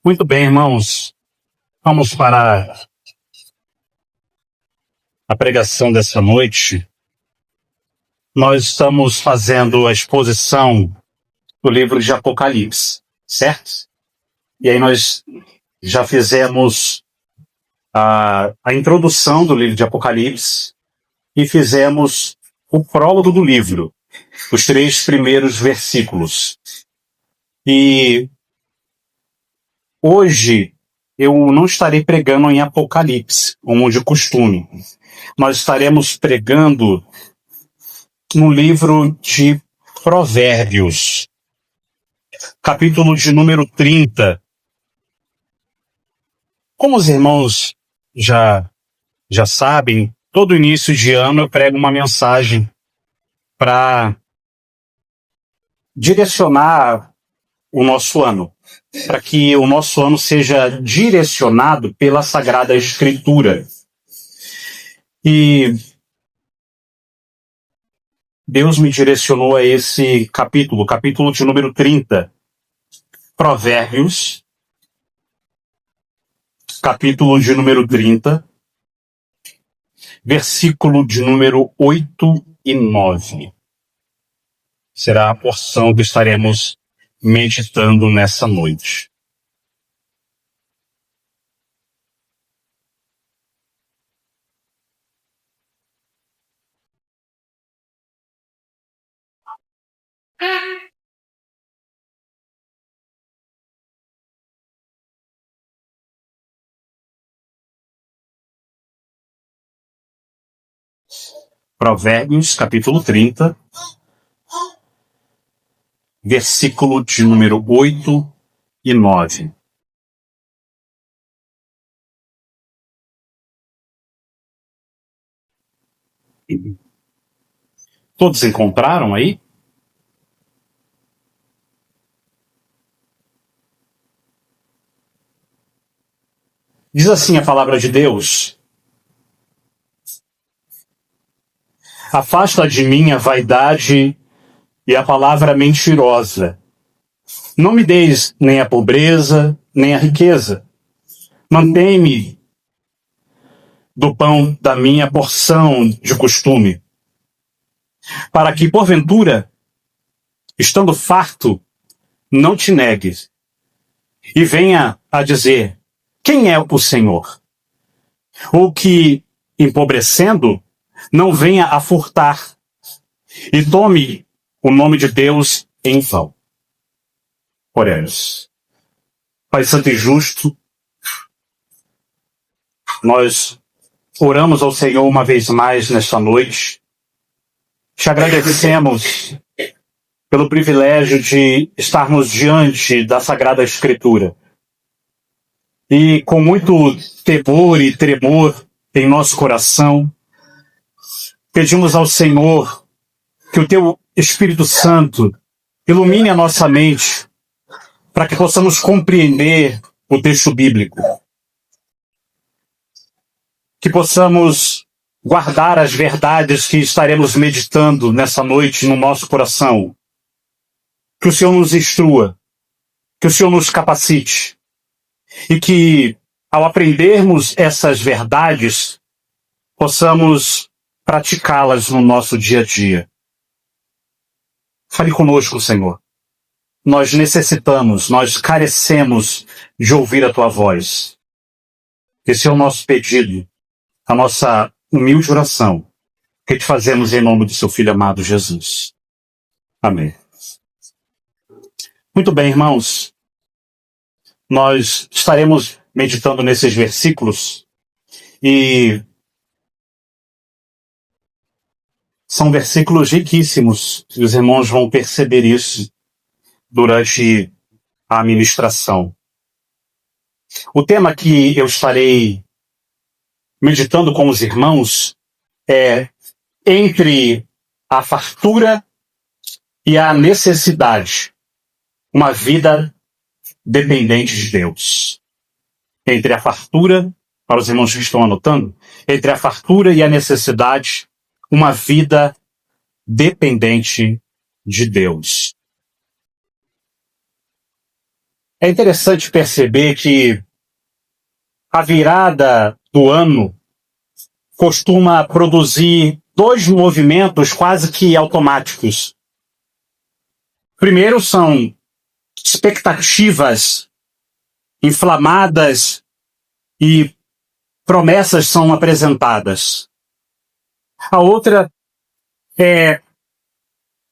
Muito bem, irmãos. Vamos para a pregação dessa noite. Nós estamos fazendo a exposição do livro de Apocalipse, certo? E aí nós já fizemos a introdução do livro de Apocalipse e fizemos o prólogo do livro, os 3 primeiros versículos. E hoje eu não estarei pregando em Apocalipse, como de costume. Nós estaremos pregando no livro de Provérbios, capítulo de número 30. Como os irmãos já sabem, todo início de ano eu prego uma mensagem para direcionar o nosso ano, para que o nosso ano seja direcionado pela Sagrada Escritura. E Deus me direcionou a esse capítulo de número 30, Provérbios, capítulo de número 30, versículo de número 8 e 9. Será a porção que estaremos meditando nessa noite. Provérbios, capítulo 30, versículo de número 8 e 9. Todos encontraram aí? Diz assim a palavra de Deus: afasta de mim a vaidade e a palavra mentirosa. Não me deis nem a pobreza, nem a riqueza. Mantém-me do pão da minha porção de costume, para que, porventura, estando farto, não te negues, e venha a dizer: quem é o Senhor? Ou que, empobrecendo, não venha a furtar, e tome o nome de Deus em vão. Oremos. Pai Santo e Justo, nós oramos ao Senhor uma vez mais nesta noite. Te agradecemos pelo privilégio de estarmos diante da Sagrada Escritura. E com muito temor e tremor em nosso coração, pedimos ao Senhor que o Teu Espírito Santo ilumine a nossa mente para que possamos compreender o texto bíblico. Que possamos guardar as verdades que estaremos meditando nessa noite no nosso coração. Que o Senhor nos instrua, que o Senhor nos capacite, e que, ao aprendermos essas verdades, possamos praticá-las no nosso dia a dia. Fale conosco, Senhor. Nós necessitamos, nós carecemos de ouvir a Tua voz. Esse é o nosso pedido, a nossa humilde oração, que te fazemos em nome do Seu Filho amado Jesus. Amém. Muito bem, irmãos. Nós estaremos meditando nesses versículos e são versículos riquíssimos. Os irmãos vão perceber isso durante a ministração. O tema que eu estarei meditando com os irmãos é entre a fartura e a necessidade, uma vida dependente de Deus. Entre a fartura, para os irmãos que estão anotando, entre a fartura e a necessidade, uma vida dependente de Deus. É interessante perceber que a virada do ano costuma produzir dois movimentos quase que automáticos. Primeiro são expectativas inflamadas e promessas são apresentadas. A outra é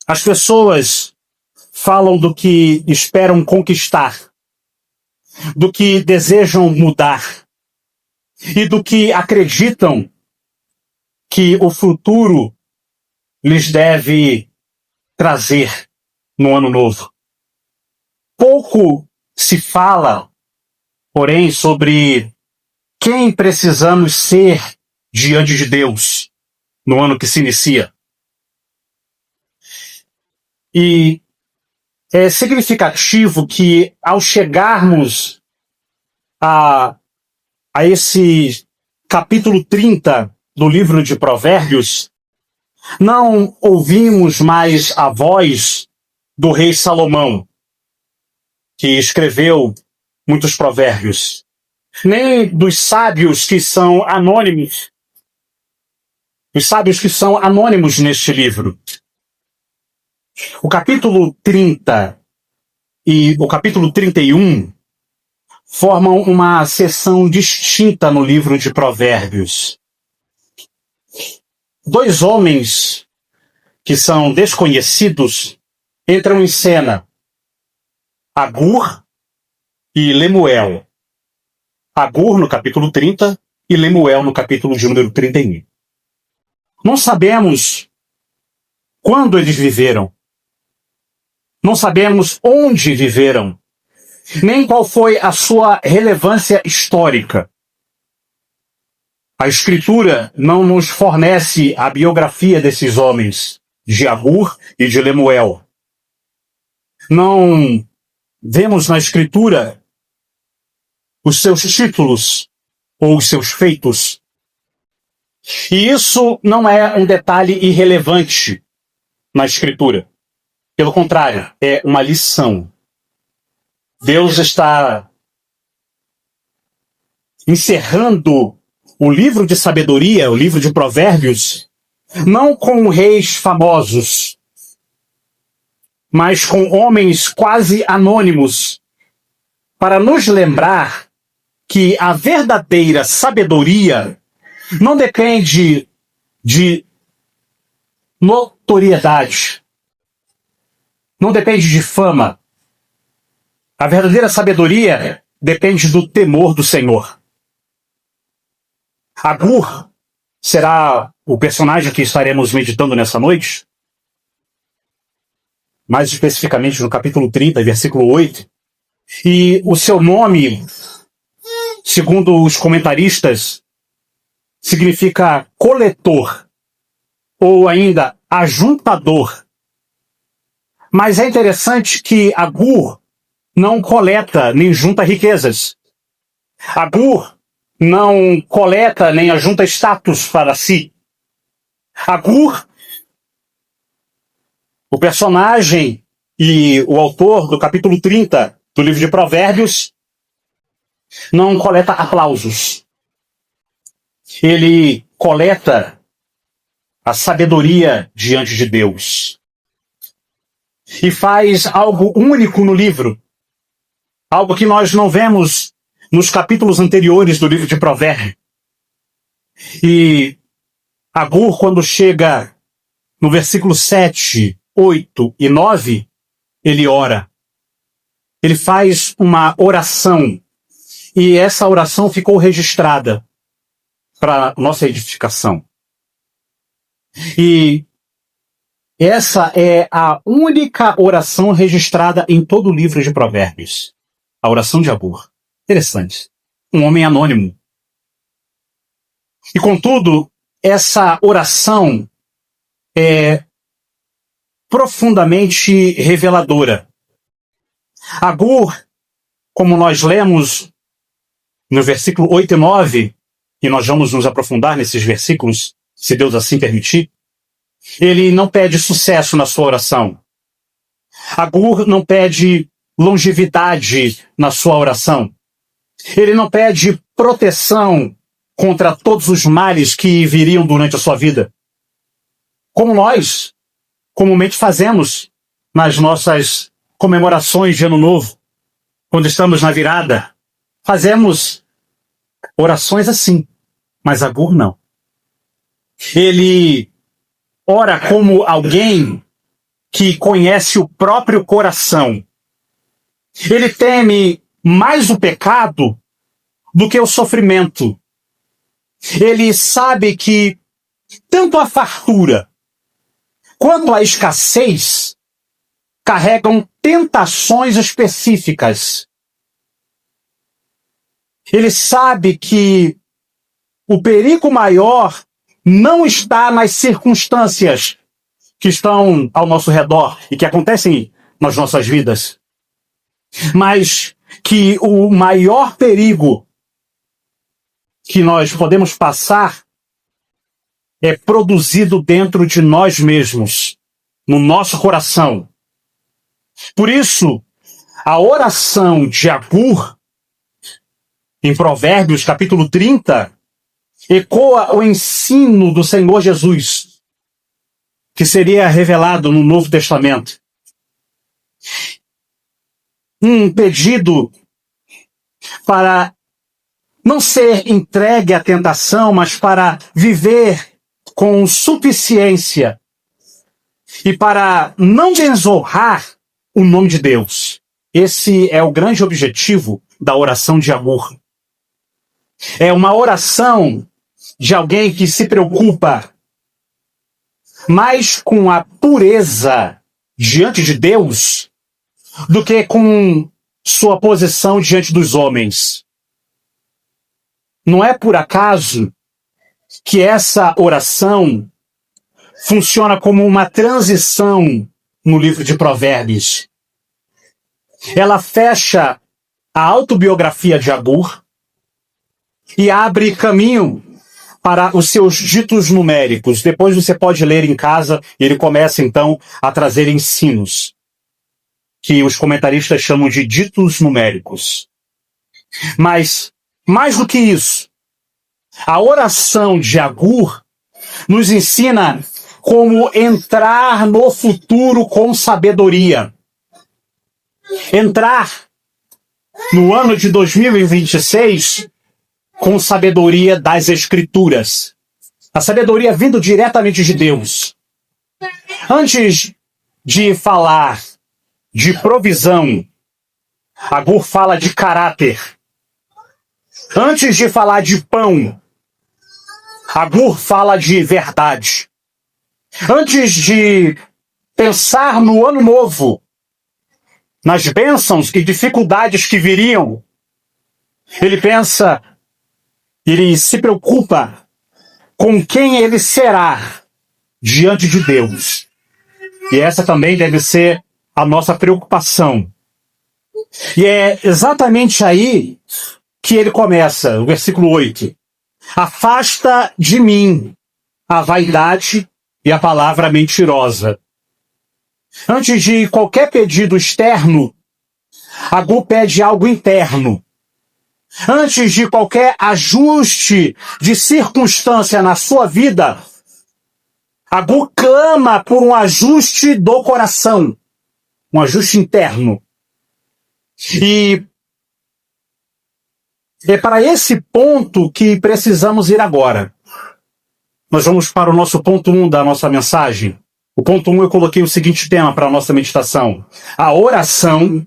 as pessoas falam do que esperam conquistar, do que desejam mudar e do que acreditam que o futuro lhes deve trazer no ano novo. Pouco se fala, porém, sobre quem precisamos ser diante de Deus no ano que se inicia. E é significativo que, ao chegarmos a esse capítulo 30 do livro de Provérbios, não ouvimos mais a voz do rei Salomão, que escreveu muitos provérbios, nem dos sábios que são anônimos, os sábios que são anônimos neste livro. O capítulo 30 e o capítulo 31 formam uma seção distinta no livro de Provérbios. Dois homens que são desconhecidos entram em cena: Agur e Lemuel. Agur no capítulo 30 e Lemuel no capítulo de número 31. Não sabemos quando eles viveram. Não sabemos onde viveram, nem qual foi a sua relevância histórica. A Escritura não nos fornece a biografia desses homens, de Agur e de Lemuel. Não vemos na Escritura os seus títulos ou os seus feitos. E isso não é um detalhe irrelevante na Escritura. Pelo contrário, é uma lição. Deus está encerrando o livro de sabedoria, o livro de Provérbios, não com reis famosos, mas com homens quase anônimos, para nos lembrar que a verdadeira sabedoria não depende de notoriedade, não depende de fama. A verdadeira sabedoria depende do temor do Senhor. Agur será o personagem que estaremos meditando nessa noite, mais especificamente no capítulo 30, versículo 8. E o seu nome, segundo os comentaristas, significa coletor, ou ainda ajuntador. Mas é interessante que Agur não coleta nem junta riquezas. Agur não coleta nem ajunta status para si. Agur, o personagem e o autor do capítulo 30 do livro de Provérbios, não coleta aplausos. Ele coleta a sabedoria diante de Deus. E faz algo único no livro. Algo que nós não vemos nos capítulos anteriores do livro de Provérbios. E Agur, quando chega no versículo 7, 8 e 9, ele ora. Ele faz uma oração. E essa oração ficou registrada para nossa edificação. E essa é a única oração registrada em todo o livro de Provérbios. A oração de Agur. Interessante. Um homem anônimo. E contudo, essa oração é profundamente reveladora. Agur, como nós lemos no versículo 8 e 9, e nós vamos nos aprofundar nesses versículos, se Deus assim permitir, ele não pede sucesso na sua oração. Agur não pede longevidade na sua oração. Ele não pede proteção contra todos os males que viriam durante a sua vida. Como nós comumente fazemos nas nossas comemorações de Ano Novo, quando estamos na virada, fazemos orações assim, mas Agur não. Ele ora como alguém que conhece o próprio coração. Ele teme mais o pecado do que o sofrimento. Ele sabe que tanto a fartura quanto a escassez carregam tentações específicas. Ele sabe que o perigo maior não está nas circunstâncias que estão ao nosso redor e que acontecem nas nossas vidas, mas que o maior perigo que nós podemos passar é produzido dentro de nós mesmos, no nosso coração. Por isso, a oração de Agur, em Provérbios, capítulo 30, ecoa o ensino do Senhor Jesus, que seria revelado no Novo Testamento. Um pedido para não ser entregue à tentação, mas para viver com suficiência e para não desonrar o nome de Deus. Esse é o grande objetivo da oração de Agur. É uma oração de alguém que se preocupa mais com a pureza diante de Deus do que com sua posição diante dos homens. Não é por acaso que essa oração funciona como uma transição no livro de Provérbios. Ela fecha a autobiografia de Agur e abre caminho para os seus ditos numéricos. Depois você pode ler em casa e ele começa então a trazer ensinos, que os comentaristas chamam de ditos numéricos. Mas, mais do que isso, a oração de Agur nos ensina como entrar no futuro com sabedoria. Entrar no ano de 2026 com sabedoria das Escrituras. A sabedoria vindo diretamente de Deus. Antes de falar de provisão, Agur fala de caráter. Antes de falar de pão, Agur fala de verdade. Antes de pensar no ano novo, nas bênçãos e dificuldades que viriam, ele se preocupa com quem ele será diante de Deus. E essa também deve ser a nossa preocupação. E é exatamente aí que ele começa, o versículo 8. Afasta de mim a vaidade e a palavra mentirosa. Antes de qualquer pedido externo, Agur pede algo interno. Antes de qualquer ajuste de circunstância na sua vida, Agur clama por um ajuste do coração, um ajuste interno. E é para esse ponto que precisamos ir agora. Nós vamos para o nosso ponto 1 da nossa mensagem. O ponto 1 eu coloquei o seguinte tema para a nossa meditação: a oração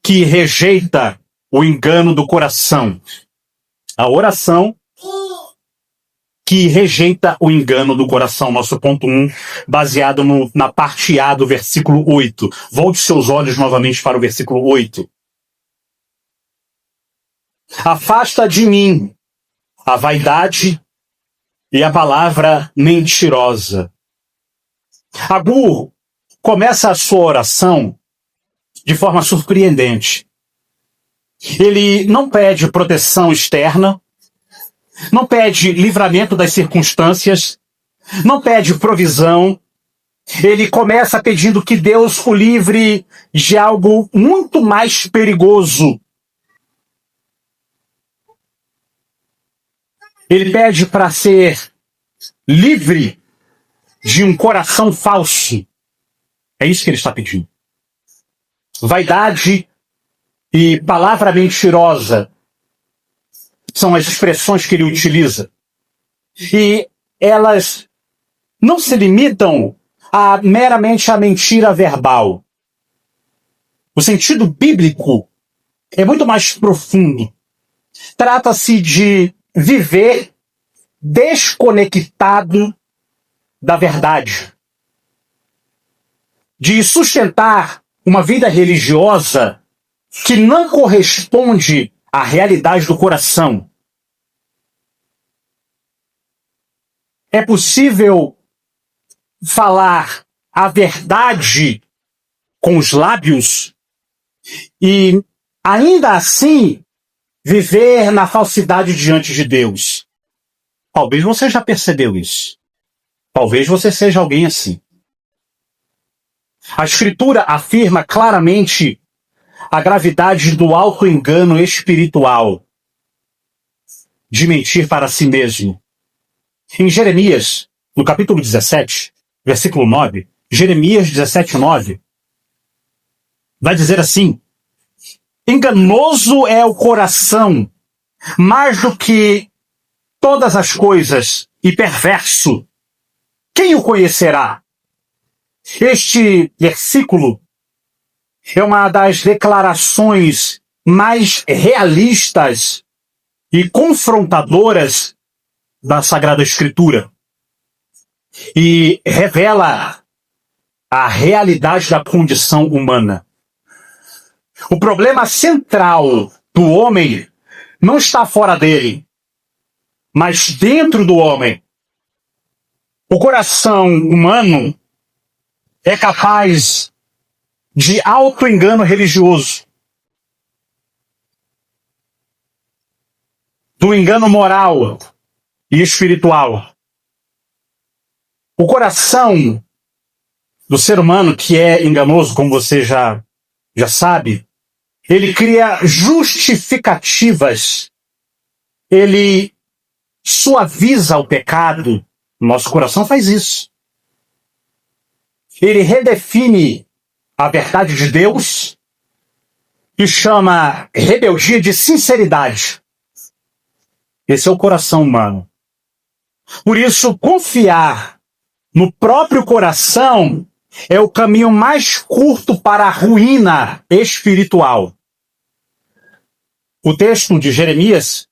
que rejeita o engano do coração. A oração que rejeita o engano do coração. Nosso ponto 1, baseado na parte A do versículo 8. Volte seus olhos novamente para o versículo 8. Afasta de mim a vaidade e a palavra mentirosa. Agur começa a sua oração de forma surpreendente. Ele não pede proteção externa, não pede livramento das circunstâncias, não pede provisão, Ele começa pedindo que Deus o livre de algo muito mais perigoso. Ele pede para ser livre de um coração falso. É isso que ele está pedindo. Vaidade e palavra mentirosa são as expressões que ele utiliza. E elas não se limitam meramente à mentira verbal. O sentido bíblico é muito mais profundo. Trata-se de viver desconectado da verdade, de sustentar uma vida religiosa que não corresponde à realidade do coração. É possível falar a verdade com os lábios e, ainda assim, viver na falsidade diante de Deus. Talvez você já percebeu isso. Talvez você seja alguém assim. A Escritura afirma claramente a gravidade do auto-engano espiritual, de mentir para si mesmo. Em Jeremias, no capítulo 17, versículo 9, Jeremias 17, 9, vai dizer assim: enganoso é o coração, mais do que todas as coisas, e perverso. Quem o conhecerá? Este versículo é uma das declarações mais realistas e confrontadoras da Sagrada Escritura e revela a realidade da condição humana. O problema central do homem não está fora dele, mas dentro do homem. O coração humano é capaz de auto-engano religioso, do engano moral e espiritual. O coração do ser humano, que é enganoso, como você já sabe, ele cria justificativas, ele suaviza o pecado. Nosso coração faz isso. Ele redefine a verdade de Deus e chama rebeldia de sinceridade. Esse é o coração humano. Por isso, confiar no próprio coração é o caminho mais curto para a ruína espiritual. O texto de Jeremias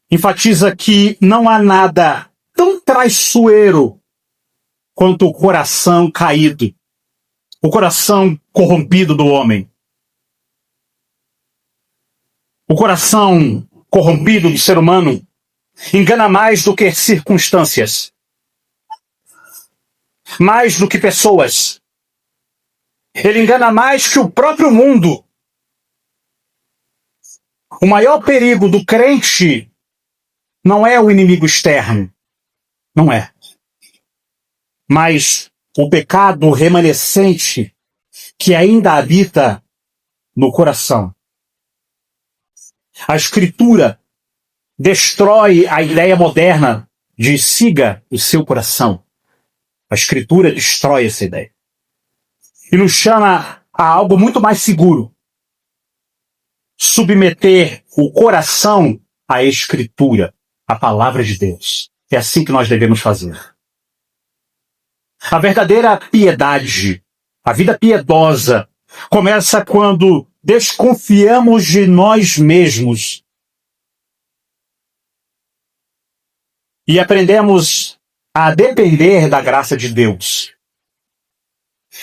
enfatiza que não há nada tão traiçoeiro quanto o coração caído, o coração corrompido do homem. O coração corrompido do ser humano engana mais do que circunstâncias, mais do que pessoas. Ele engana mais que o próprio mundo. O maior perigo do crente não é o inimigo externo, não é. Mas o pecado remanescente que ainda habita no coração. A Escritura destrói a ideia moderna de siga o seu coração. A Escritura destrói essa ideia. E nos chama a algo muito mais seguro. Submeter o coração à Escritura, à palavra de Deus. É assim que nós devemos fazer. A verdadeira piedade, a vida piedosa, começa quando desconfiamos de nós mesmos e aprendemos a depender da graça de Deus.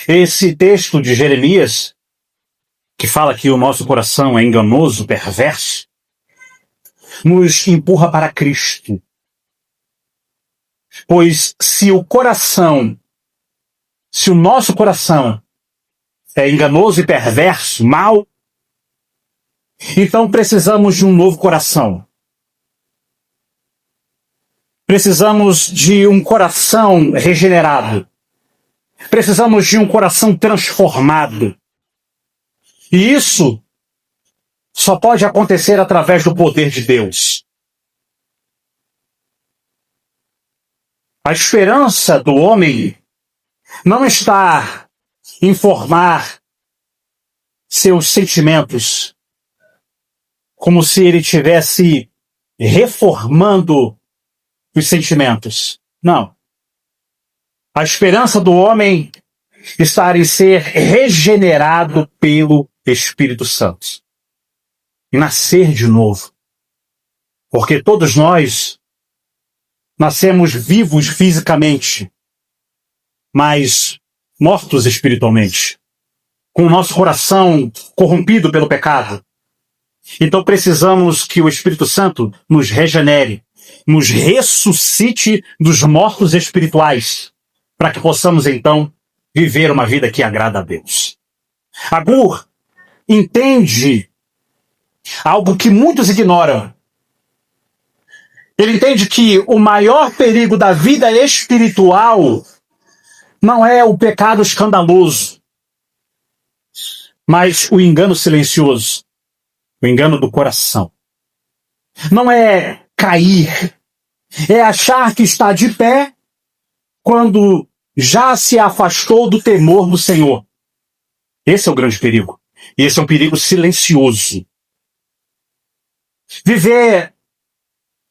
Esse texto de Jeremias, que fala que o nosso coração é enganoso, perverso, nos empurra para Cristo. Pois se o nosso coração é enganoso e perverso, mau, então precisamos de um novo coração. Precisamos de um coração regenerado. Precisamos de um coração transformado. E isso só pode acontecer através do poder de Deus. A esperança do homem não está em formar seus sentimentos, como se ele estivesse reformando os sentimentos. Não. A esperança do homem está em ser regenerado pelo Espírito Santo. E nascer de novo. Porque todos nós nascemos vivos fisicamente, mas mortos espiritualmente, com o nosso coração corrompido pelo pecado. Então precisamos que o Espírito Santo nos regenere, nos ressuscite dos mortos espirituais, para que possamos então viver uma vida que agrada a Deus. Agur entende algo que muitos ignoram. Ele entende que o maior perigo da vida espiritual não é o pecado escandaloso, mas o engano silencioso, o engano do coração. Não é cair, é achar que está de pé quando já se afastou do temor do Senhor. Esse é o grande perigo. E esse é um perigo silencioso.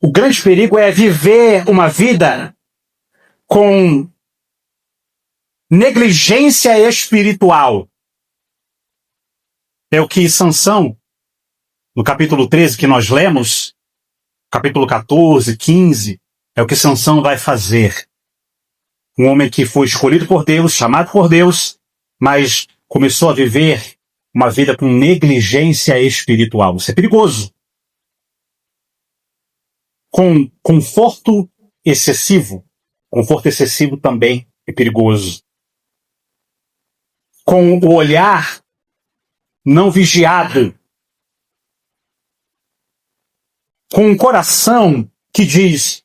O grande perigo é viver uma vida com negligência espiritual. É o que Sansão, no capítulo 13 que nós lemos, capítulo 14, 15, é o que Sansão vai fazer. Um homem que foi escolhido por Deus, chamado por Deus, mas começou a viver uma vida com negligência espiritual. Isso é perigoso. Com conforto excessivo. Conforto excessivo também é perigoso. Com o olhar não vigiado. Com um coração que diz: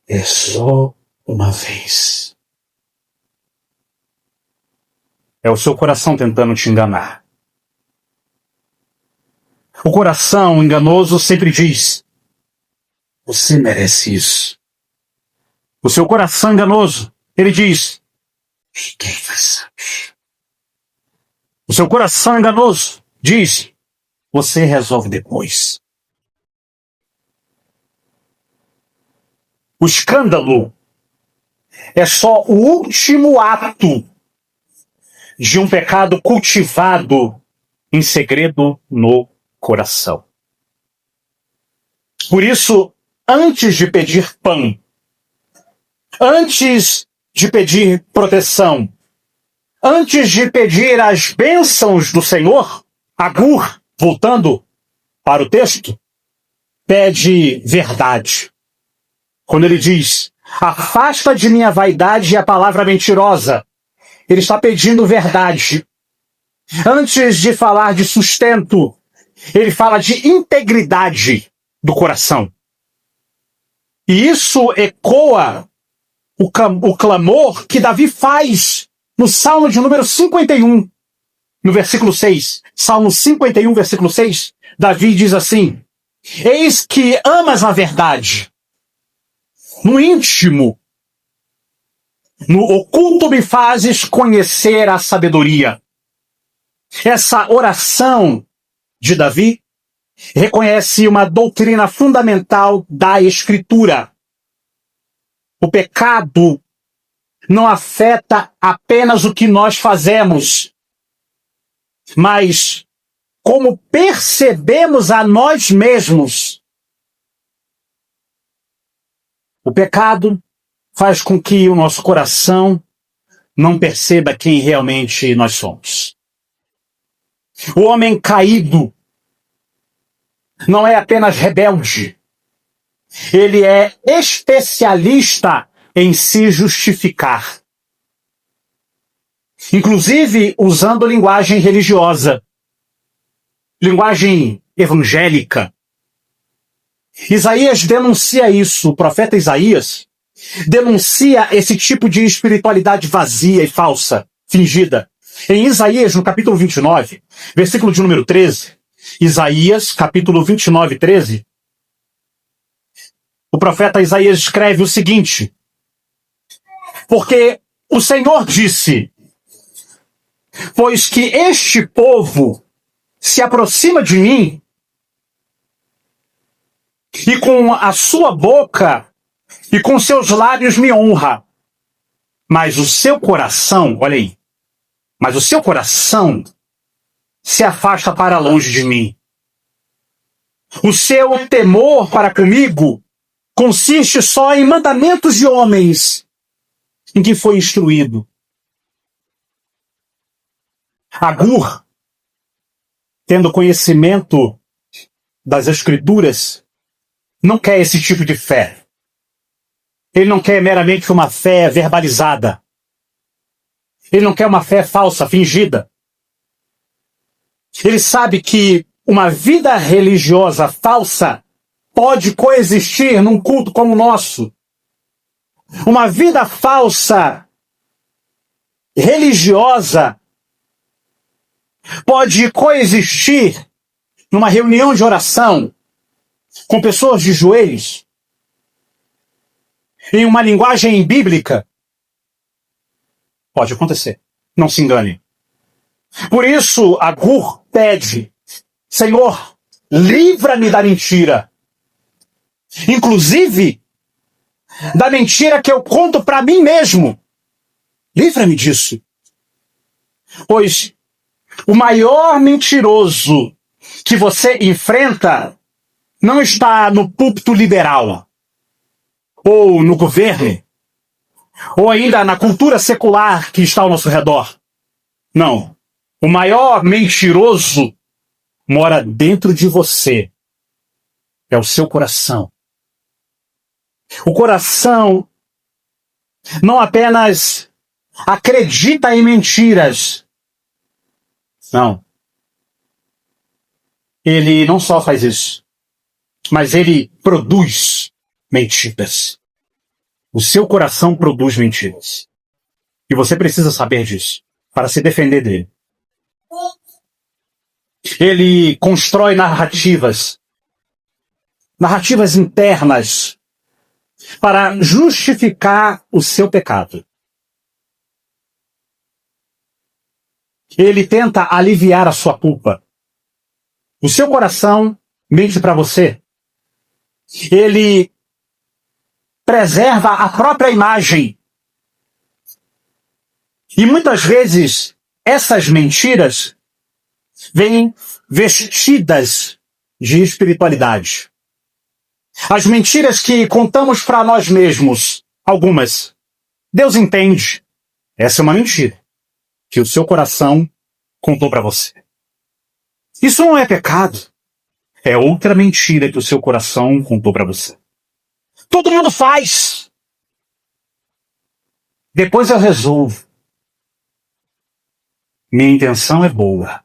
é só uma vez. É o seu coração tentando te enganar. O coração enganoso sempre diz: você merece isso. O seu coração enganoso, ele diz: ninguém vai saber. O seu coração enganoso diz: você resolve depois. O escândalo é só o último ato de um pecado cultivado em segredo no coração. Por isso, antes de pedir pão, antes de pedir proteção, antes de pedir as bênçãos do Senhor, Agur, voltando para o texto, pede verdade. Quando ele diz: afasta de minha vaidade a palavra mentirosa, ele está pedindo verdade. Antes de falar de sustento, ele fala de integridade do coração. E isso ecoa o clamor que Davi faz no Salmo de número 51, no versículo 6. Salmo 51, versículo 6, Davi diz assim: eis que amas a verdade. No íntimo, no oculto me fazes conhecer a sabedoria. Essa oração de Davi reconhece uma doutrina fundamental da Escritura. O pecado não afeta apenas o que nós fazemos, mas como percebemos a nós mesmos. O pecado faz com que o nosso coração não perceba quem realmente nós somos. O homem caído não é apenas rebelde. Ele é especialista em se justificar. Inclusive usando linguagem religiosa, linguagem evangélica. Isaías denuncia isso. O profeta Isaías, denuncia esse tipo de espiritualidade vazia e falsa, fingida. Em Isaías, no capítulo 29, versículo de número 13, Isaías, capítulo 29, 13, o profeta Isaías escreve o seguinte: porque o Senhor disse, pois que este povo se aproxima de mim e com a sua boca e com seus lábios me honra, mas o seu coração, olha aí, mas o seu coração se afasta para longe de mim. O seu temor para comigo consiste só em mandamentos de homens em que foi instruído. Agur, tendo conhecimento das Escrituras, não quer esse tipo de fé. Ele não quer meramente uma fé verbalizada. Ele não quer uma fé falsa, fingida. Ele sabe que uma vida religiosa falsa pode coexistir num culto como o nosso. Uma vida falsa, religiosa, pode coexistir numa reunião de oração com pessoas de joelhos, em uma linguagem bíblica. Pode acontecer. Não se engane. Por isso, Agur pede, Senhor, livra-me da mentira. Inclusive, da mentira que eu conto para mim mesmo. Livra-me disso. Pois o maior mentiroso que você enfrenta não está no púlpito liberal, ou no governo, ou ainda na cultura secular que está ao nosso redor. Não. O maior mentiroso mora dentro de você. É o seu coração. O coração não apenas acredita em mentiras. Não. Ele não só faz isso, mas ele produz mentiras. O seu coração produz mentiras. E você precisa saber disso para se defender dele. Ele constrói narrativas internas para justificar o seu pecado. Ele tenta aliviar a sua culpa. O seu coração mente para você. Ele preserva a própria imagem. E muitas vezes essas mentiras vêm vestidas de espiritualidade. As mentiras que contamos para nós mesmos, algumas, Deus entende. Essa é uma mentira que o seu coração contou para você. Isso não é pecado. É outra mentira que o seu coração contou para você. Todo mundo faz. Depois eu resolvo. Minha intenção é boa.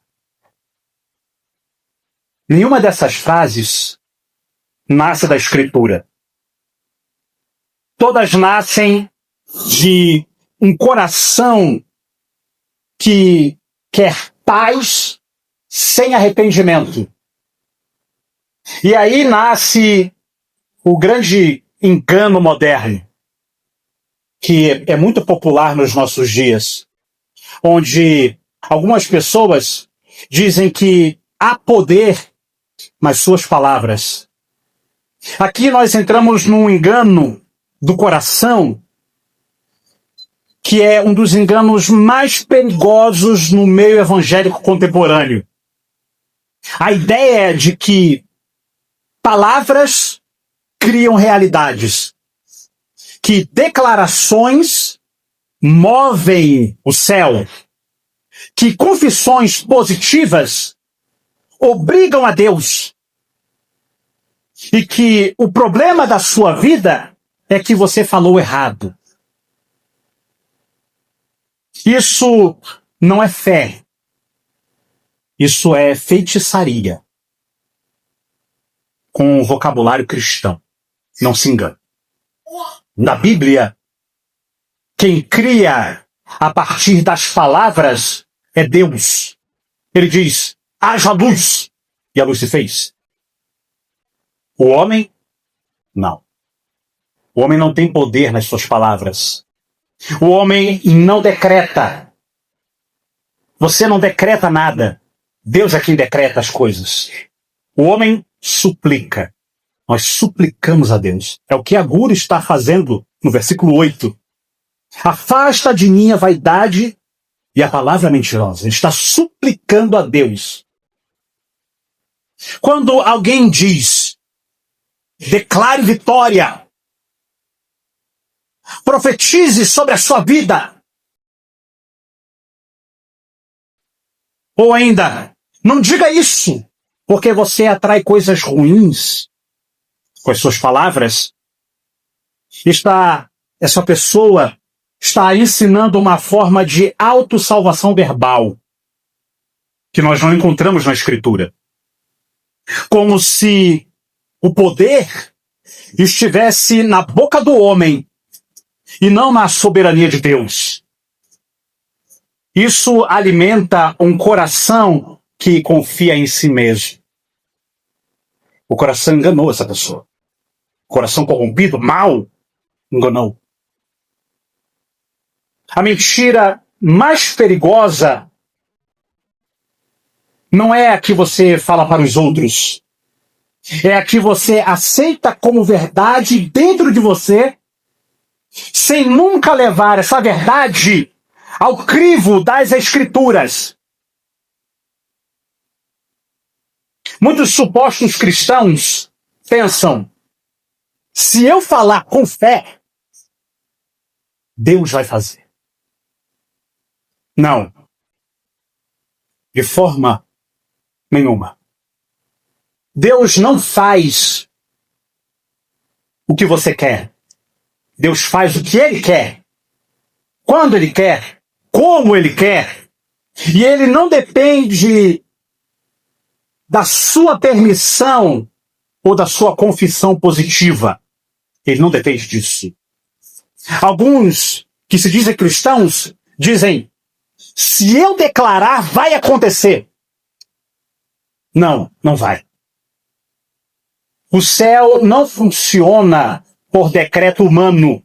Nenhuma dessas frases nasce da Escritura. Todas nascem de um coração que quer paz sem arrependimento. E aí nasce o grande engano moderno, que é muito popular nos nossos dias, onde algumas pessoas dizem que há poder nas suas palavras. Aqui nós entramos num engano do coração, que é um dos enganos mais perigosos no meio evangélico contemporâneo. A ideia de que palavras criam realidades, que declarações movem o céu, que confissões positivas obrigam a Deus, e que o problema da sua vida é que você falou errado. Isso não é fé. Isso é feitiçaria com o vocabulário cristão. Não se engane. Na Bíblia, quem cria a partir das palavras é Deus. Ele diz, haja luz, e a luz se fez. O homem, não. O homem não tem poder nas suas palavras. O homem não decreta. Você não decreta nada. Deus é quem decreta as coisas. O homem suplica. Nós suplicamos a Deus. É o que Agur está fazendo no versículo 8. Afasta de mim a vaidade e a palavra mentirosa. Ele está suplicando a Deus. Quando alguém diz, declare vitória, profetize sobre a sua vida, ou ainda, não diga isso, porque você atrai coisas ruins com as suas palavras, essa pessoa está ensinando uma forma de autossalvação verbal que nós não encontramos na Escritura. Como se o poder estivesse na boca do homem e não na soberania de Deus. Isso alimenta um coração que confia em si mesmo. O coração enganou essa pessoa. O coração corrompido, mau, enganou. A mentira mais perigosa não é a que você fala para os outros. É a que você aceita como verdade dentro de você, sem nunca levar essa verdade ao crivo das Escrituras. Muitos supostos cristãos pensam, se eu falar com fé, Deus vai fazer. Não. De forma nenhuma. Deus não faz o que você quer. Deus faz o que Ele quer. Quando Ele quer. Como Ele quer. E Ele não depende da sua permissão ou da sua confissão positiva. Ele não depende disso. Alguns que se dizem cristãos dizem, se eu declarar, vai acontecer. Não, não vai. O céu não funciona por decreto humano,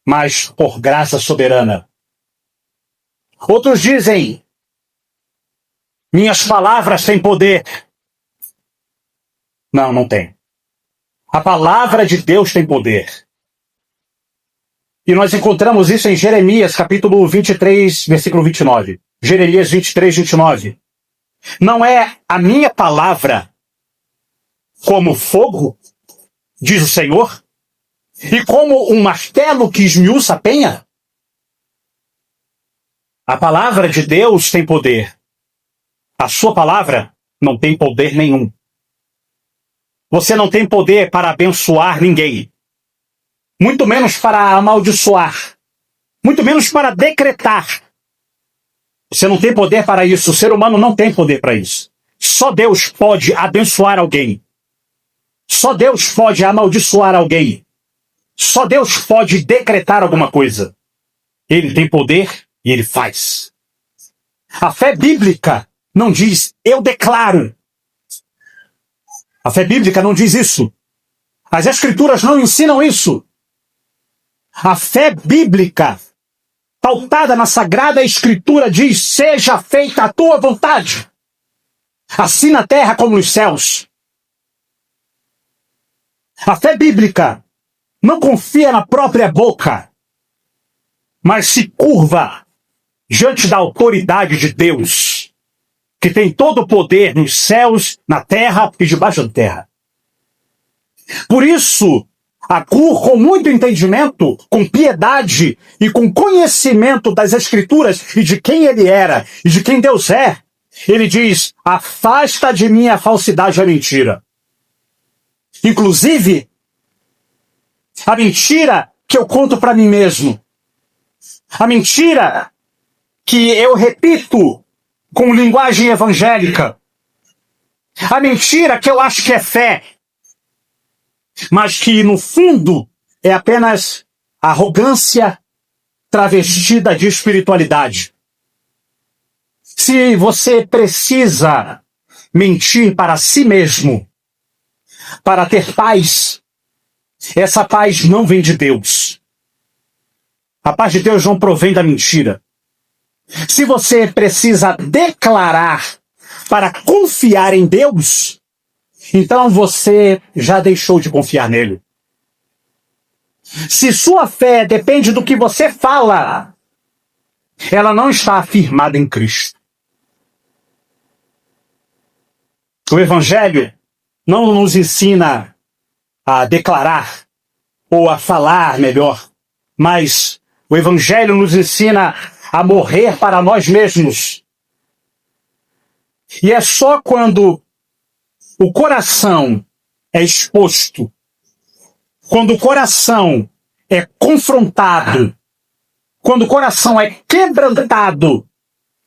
mas por graça soberana. Outros dizem, minhas palavras têm poder. Não, não tem. A palavra de Deus tem poder. E nós encontramos isso em Jeremias, capítulo 23, versículo 29. Jeremias 23, 29. Não é a minha palavra como fogo, diz o Senhor, e como um martelo que esmiuça a penha? A palavra de Deus tem poder. A sua palavra não tem poder nenhum. Você não tem poder para abençoar ninguém. Muito menos para amaldiçoar. Muito menos para decretar. Você não tem poder para isso. O ser humano não tem poder para isso. Só Deus pode abençoar alguém. Só Deus pode amaldiçoar alguém. Só Deus pode decretar alguma coisa. Ele tem poder e Ele faz. A fé bíblica não diz, eu declaro. A fé bíblica não diz isso. As Escrituras não ensinam isso. A fé bíblica, pautada na Sagrada Escritura, diz, seja feita a tua vontade, assim na terra como nos céus. A fé bíblica não confia na própria boca, mas se curva diante da autoridade de Deus, que tem todo o poder nos céus, na terra e debaixo da terra. Por isso, Agur, com muito entendimento, com piedade e com conhecimento das Escrituras e de quem ele era e de quem Deus é, ele diz, afasta de mim a falsidade e a mentira. Inclusive, a mentira que eu conto para mim mesmo. A mentira que eu repito com linguagem evangélica. A mentira que eu acho que é fé, mas que no fundo é apenas arrogância travestida de espiritualidade. Se você precisa mentir para si mesmo, para ter paz, essa paz não vem de Deus. A paz de Deus não provém da mentira. Se você precisa declarar para confiar em Deus, então você já deixou de confiar nele. Se sua fé depende do que você fala, ela não está afirmada em Cristo. O Evangelho não nos ensina a declarar ou a falar melhor, mas o Evangelho nos ensina a morrer para nós mesmos. E é só quando o coração é exposto, quando o coração é confrontado, quando o coração é quebrantado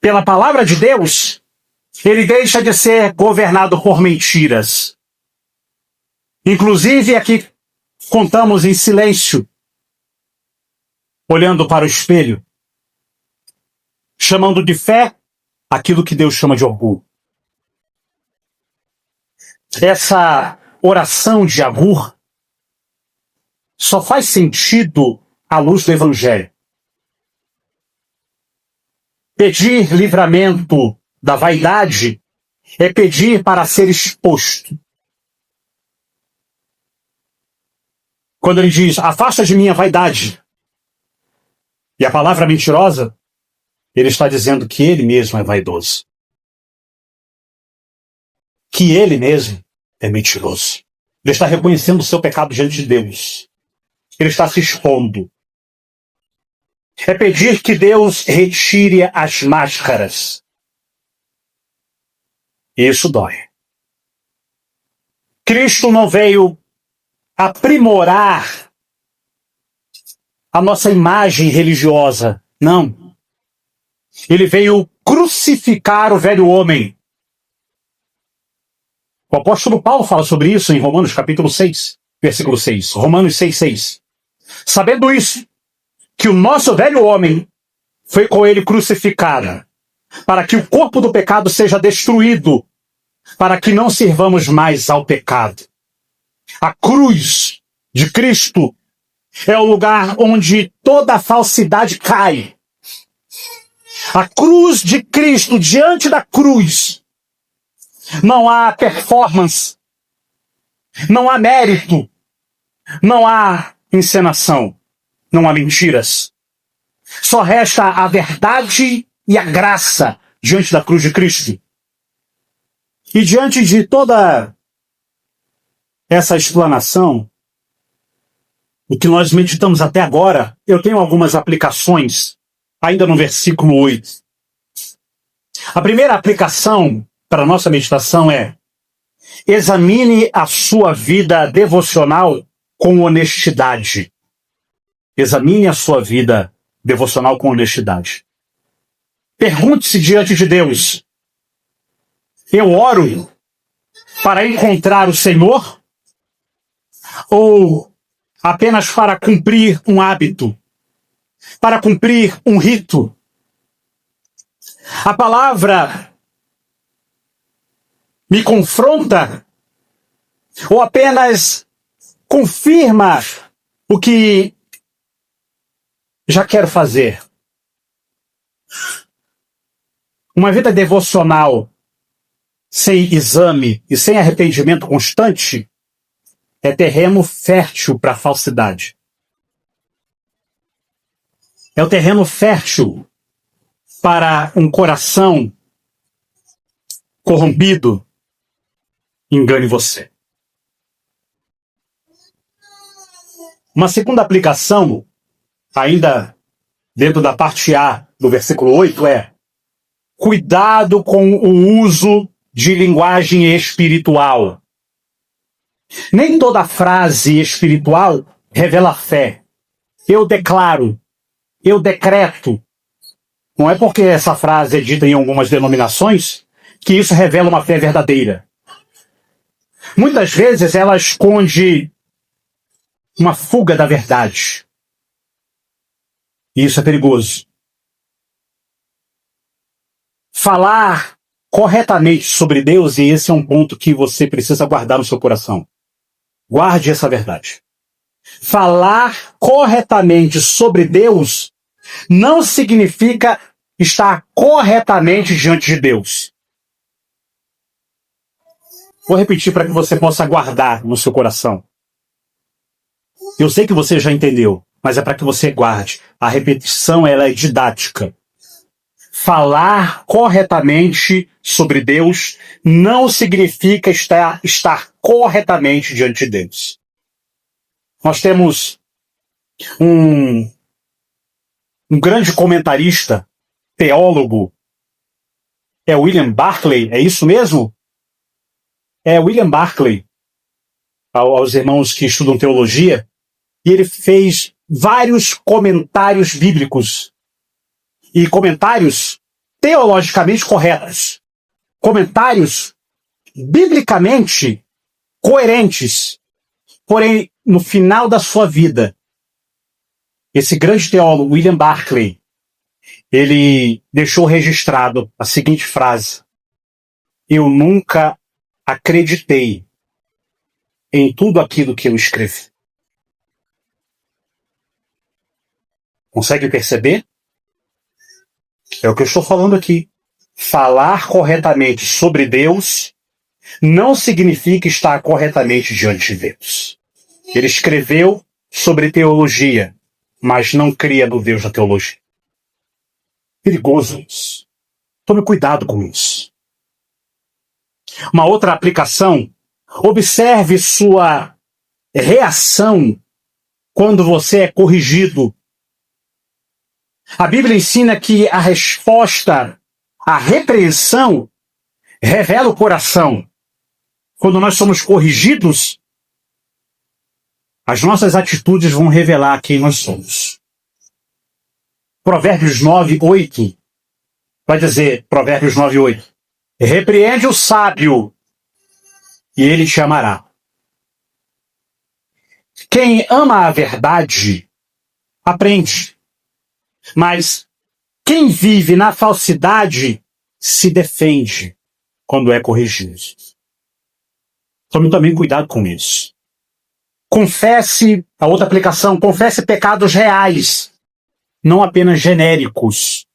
pela palavra de Deus, ele deixa de ser governado por mentiras. Inclusive, aqui contamos em silêncio, olhando para o espelho, chamando de fé aquilo que Deus chama de orgulho. Essa oração de Agur só faz sentido à luz do Evangelho. Pedir livramento da vaidade é pedir para ser exposto. Quando ele diz, afasta de mim a vaidade, e a palavra mentirosa, ele está dizendo que ele mesmo é vaidoso. Que ele mesmo é mentiroso. Ele está reconhecendo o seu pecado diante de Deus. Ele está se expondo. É pedir que Deus retire as máscaras. Isso dói. Cristo não veio aprimorar a nossa imagem religiosa. Não. Ele veio crucificar o velho homem. O apóstolo Paulo fala sobre isso em Romanos capítulo 6, versículo 6. Romanos 6, 6. Sabendo isso, que o nosso velho homem foi com ele crucificado, para que o corpo do pecado seja destruído, para que não sirvamos mais ao pecado. A cruz de Cristo é o lugar onde toda a falsidade cai. A cruz de Cristo, diante da cruz, não há performance, não há mérito, não há encenação, não há mentiras. Só resta a verdade e a graça diante da cruz de Cristo. E diante de toda essa explanação, o que nós meditamos até agora, eu tenho algumas aplicações, ainda no versículo 8. A primeira aplicação para a nossa meditação é: examine a sua vida devocional com honestidade. Examine a sua vida devocional com honestidade. Pergunte-se diante de Deus: eu oro para encontrar o Senhor? Ou apenas para cumprir um hábito? Para cumprir um rito? A palavra me confronta? Ou apenas confirma o que já quero fazer? Uma vida devocional sem exame e sem arrependimento constante é terreno fértil para a falsidade. É o terreno fértil para um coração corrompido engane você. Uma segunda aplicação, ainda dentro da parte A do versículo 8, é: cuidado com o uso de linguagem espiritual. Nem toda frase espiritual revela fé. Eu declaro, eu decreto. Não é porque essa frase é dita em algumas denominações que isso revela uma fé verdadeira. Muitas vezes ela esconde uma fuga da verdade. E isso é perigoso. Falar corretamente sobre Deus, e esse é um ponto que você precisa guardar no seu coração. Guarde essa verdade. Falar corretamente sobre Deus não significa estar corretamente diante de Deus. Vou repetir para que você possa guardar no seu coração. Eu sei que você já entendeu, mas é para que você guarde. A repetição, ela é didática. Falar corretamente sobre Deus não significa estar corretamente diante de Deus. Nós temos um grande comentarista, teólogo, é William Barclay, é isso mesmo? É William Barclay, aos irmãos que estudam teologia, e ele fez vários comentários bíblicos e comentários teologicamente corretos, comentários biblicamente coerentes. Porém, no final da sua vida, esse grande teólogo, William Barclay, ele deixou registrado a seguinte frase: eu nunca acreditei em tudo aquilo que eu escrevi. Consegue perceber? É o que eu estou falando aqui. Falar corretamente sobre Deus não significa estar corretamente diante de Deus. Ele escreveu sobre teologia, mas não cria no Deus da teologia. Perigoso isso. Tome cuidado com isso. Uma outra aplicação: observe sua reação quando você é corrigido. A Bíblia ensina que a resposta à repreensão revela o coração. Quando nós somos corrigidos, as nossas atitudes vão revelar quem nós somos. Provérbios 9:8 vai dizer, Provérbios 9:8, repreende o sábio e ele te amará. Quem ama a verdade, aprende. Mas quem vive na falsidade se defende quando é corrigido. Tome também cuidado com isso. Confesse, a outra aplicação, confesse pecados reais, não apenas genéricos.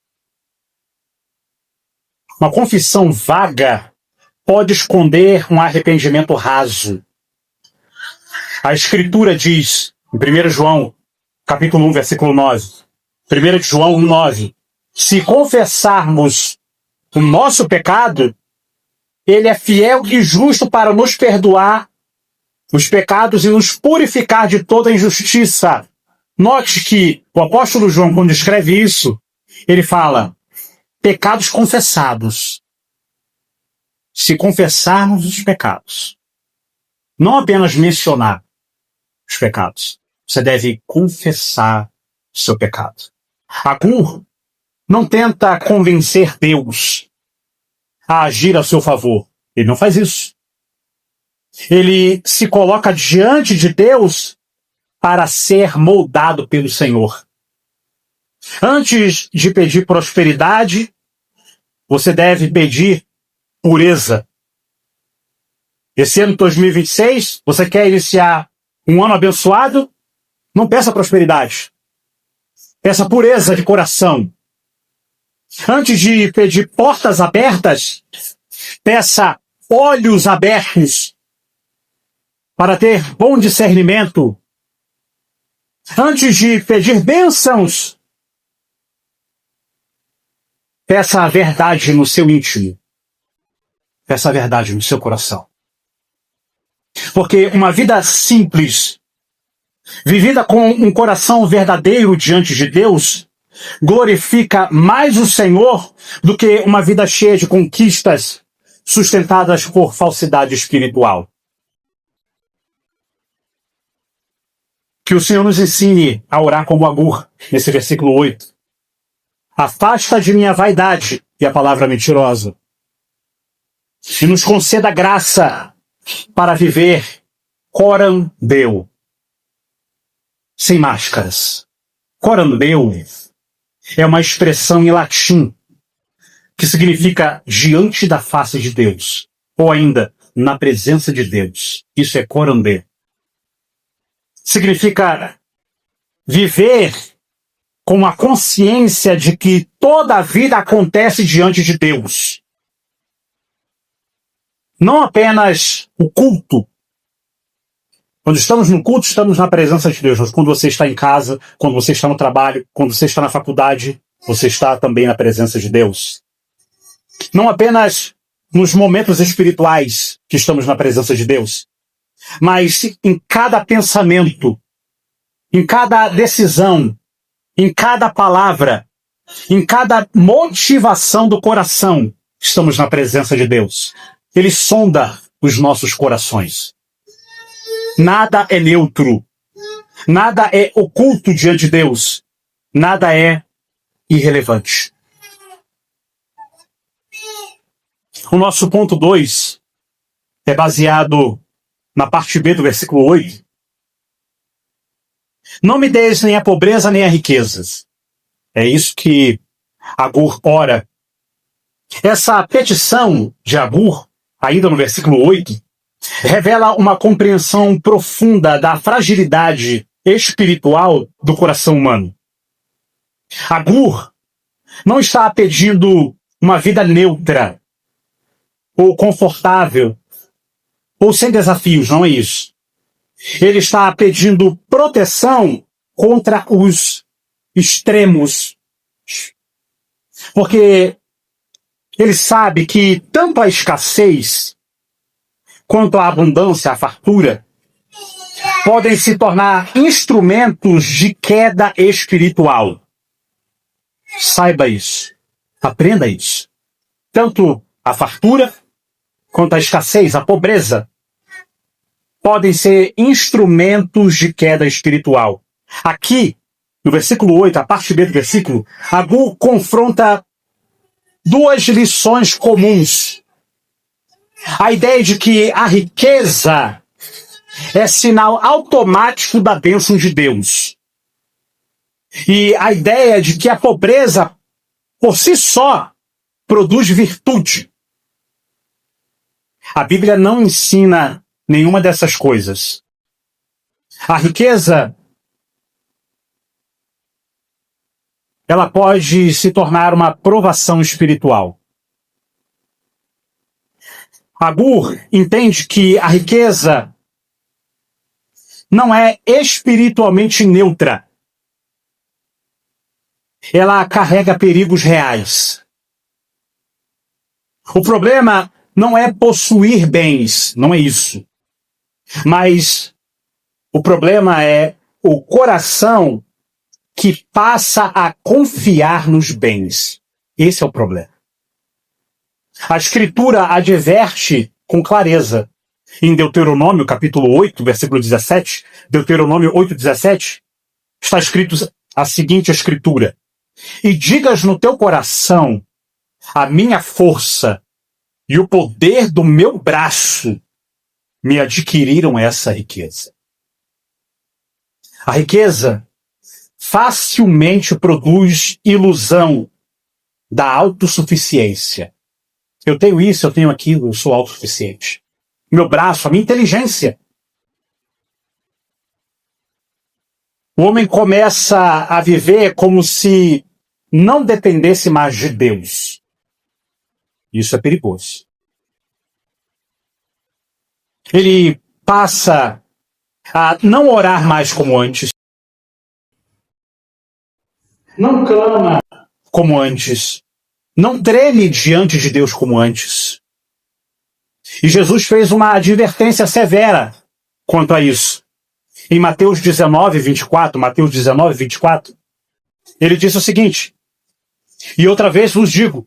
Uma confissão vaga pode esconder um arrependimento raso. A Escritura diz, em 1 João, capítulo 1, versículo 9, 1 João 1,9, se confessarmos o nosso pecado, ele é fiel e justo para nos perdoar os pecados e nos purificar de toda injustiça. Note que o apóstolo João, quando escreve isso, ele fala pecados confessados. Se confessarmos os pecados, não apenas mencionar os pecados, você deve confessar o seu pecado. Agur não tenta convencer Deus a agir a seu favor. Ele não faz isso. Ele se coloca diante de Deus para ser moldado pelo Senhor. Antes de pedir prosperidade, você deve pedir pureza. Esse ano 2026, você quer iniciar um ano abençoado? Não peça prosperidade. Peça pureza de coração. Antes de pedir portas abertas, peça olhos abertos para ter bom discernimento. Antes de pedir bênçãos, peça a verdade no seu íntimo. Peça a verdade no seu coração. Porque uma vida simples, vivida com um coração verdadeiro diante de Deus, glorifica mais o Senhor do que uma vida cheia de conquistas sustentadas por falsidade espiritual. Que o Senhor nos ensine a orar como Agur, nesse versículo 8. Afasta de mim a vaidade e a palavra mentirosa. E nos conceda graça para viver coram Deo. sem máscaras. Corandeu é uma expressão em latim que significa diante da face de Deus, ou ainda na presença de Deus. Isso é corandê. Significa viver com a consciência de que toda a vida acontece diante de Deus. Não apenas o culto. Quando estamos no culto, estamos na presença de Deus. Mas quando você está em casa, quando você está no trabalho, quando você está na faculdade, você está também na presença de Deus. Não apenas nos momentos espirituais que estamos na presença de Deus, mas em cada pensamento, em cada decisão, em cada palavra, em cada motivação do coração, estamos na presença de Deus. Ele sonda os nossos corações. Nada é neutro. Nada é oculto diante de Deus. Nada é irrelevante. O nosso ponto 2 é baseado na parte B do versículo 8. Não me deis nem a pobreza nem a riquezas. É isso que Agur ora. Essa petição de Agur, ainda no versículo 8, revela uma compreensão profunda da fragilidade espiritual do coração humano. Agur não está pedindo uma vida neutra, ou confortável, ou sem desafios, não é isso. Ele está pedindo proteção contra os extremos. Porque ele sabe que tanto a escassez quanto a abundância, a fartura, podem se tornar instrumentos de queda espiritual. Saiba isso. Aprenda isso. Tanto a fartura quanto a escassez, a pobreza, podem ser instrumentos de queda espiritual. Aqui, no versículo 8, a parte B do versículo, Agur confronta duas lições comuns. A ideia de que a riqueza é sinal automático da bênção de Deus. E a ideia de que a pobreza, por si só, produz virtude. A Bíblia não ensina nenhuma dessas coisas. A riqueza, ela pode se tornar uma provação espiritual. Agur entende que a riqueza não é espiritualmente neutra. Ela carrega perigos reais. O problema não é possuir bens, não é isso. Mas o problema é o coração que passa a confiar nos bens. Esse é o problema. A Escritura adverte com clareza. Em Deuteronômio, capítulo 8, versículo 17, Deuteronômio 8, 17, está escrito a seguinte escritura: e digas no teu coração, a minha força e o poder do meu braço me adquiriram essa riqueza. A riqueza facilmente produz ilusão da autossuficiência. Eu tenho isso, eu tenho aquilo, eu sou autossuficiente. Meu braço, a minha inteligência. O homem começa a viver como se não dependesse mais de Deus. Isso é perigoso. Ele passa a não orar mais como antes. Não clama como antes. Não treme diante de Deus como antes. E Jesus fez uma advertência severa quanto a isso. Em Mateus 19, 24, ele disse o seguinte: e outra vez vos digo,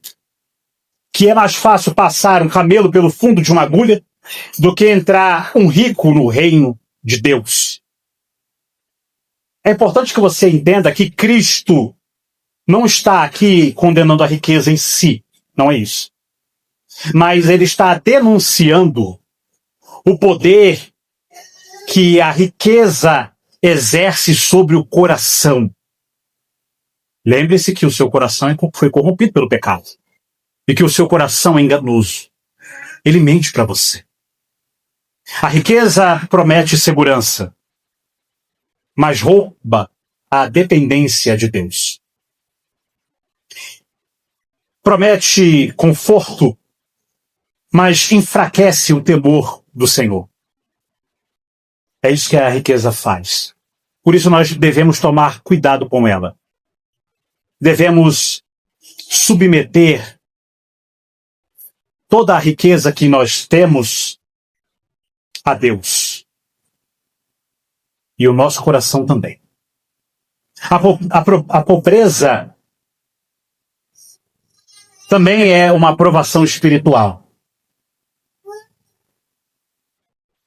que é mais fácil passar um camelo pelo fundo de uma agulha do que entrar um rico no reino de Deus. É importante que você entenda que Cristo não está aqui condenando a riqueza em si, não é isso. Mas ele está denunciando o poder que a riqueza exerce sobre o coração. Lembre-se que o seu coração foi corrompido pelo pecado. E que o seu coração é enganoso. Ele mente para você. A riqueza promete segurança, mas rouba a dependência de Deus. Promete conforto, mas enfraquece o temor do Senhor. É isso que a riqueza faz. Por isso nós devemos tomar cuidado com ela. Devemos submeter toda a riqueza que nós temos a Deus. E o nosso coração também. A pobreza também é uma provação espiritual.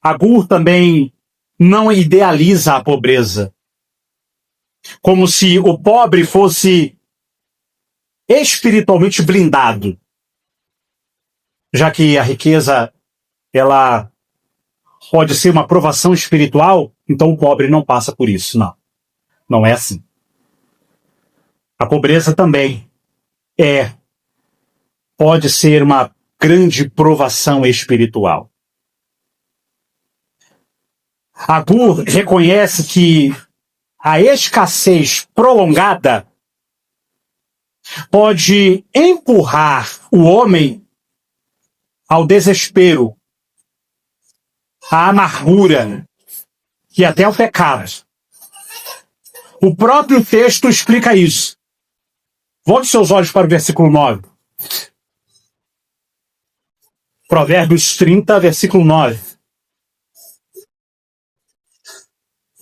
Agur também não idealiza a pobreza, como se o pobre fosse espiritualmente blindado, já que a riqueza, ela pode ser uma provação espiritual, então o pobre não passa por isso. Não, não é assim. A pobreza também pode ser uma grande provação espiritual. Agur reconhece que a escassez prolongada pode empurrar o homem ao desespero, à amargura e até ao pecado. O próprio texto explica isso. Volte seus olhos para o versículo 9. Provérbios 30, versículo 9.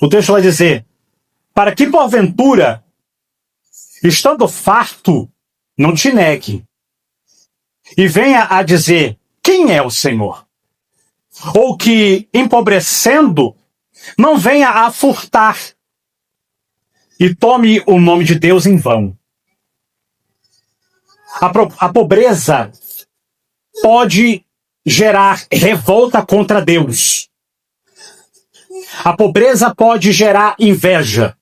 O texto vai dizer: para que porventura, estando farto, não te negue, e venha a dizer, quem é o Senhor? Ou que, empobrecendo, não venha a furtar, e tome o nome de Deus em vão. A pobreza pode gerar revolta contra Deus. A pobreza pode gerar inveja.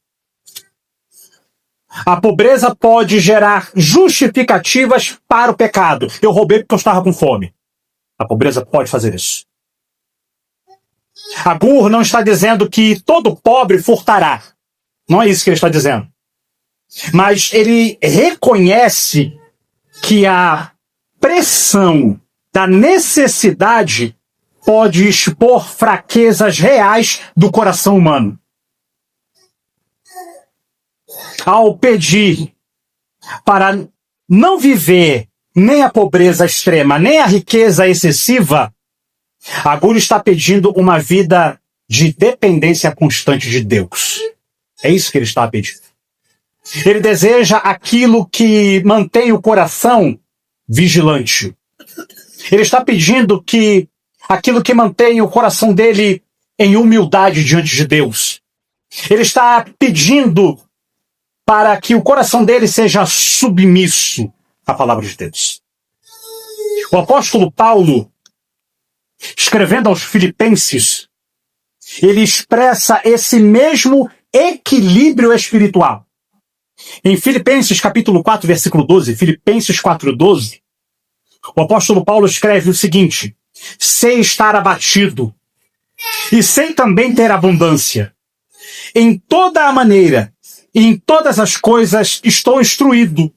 A pobreza pode gerar justificativas para o pecado. Eu roubei porque eu estava com fome. A pobreza pode fazer isso. Agur não está dizendo que todo pobre furtará. Não é isso que ele está dizendo. Mas ele reconhece que a pressão da necessidade pode expor fraquezas reais do coração humano. Ao pedir para não viver nem a pobreza extrema, nem a riqueza excessiva, Agur está pedindo uma vida de dependência constante de Deus. É isso que ele está pedindo. Ele deseja aquilo que mantém o coração vigilante. Ele está pedindo que aquilo que mantém o coração dele em humildade diante de Deus. Ele está pedindo para que o coração dele seja submisso à palavra de Deus. O apóstolo Paulo, escrevendo aos Filipenses, ele expressa esse mesmo equilíbrio espiritual. Em Filipenses capítulo 4, versículo 12, Filipenses 4:12, o apóstolo Paulo escreve o seguinte: sei estar abatido e sei também ter abundância. Em toda a maneira, em todas as coisas estou instruído,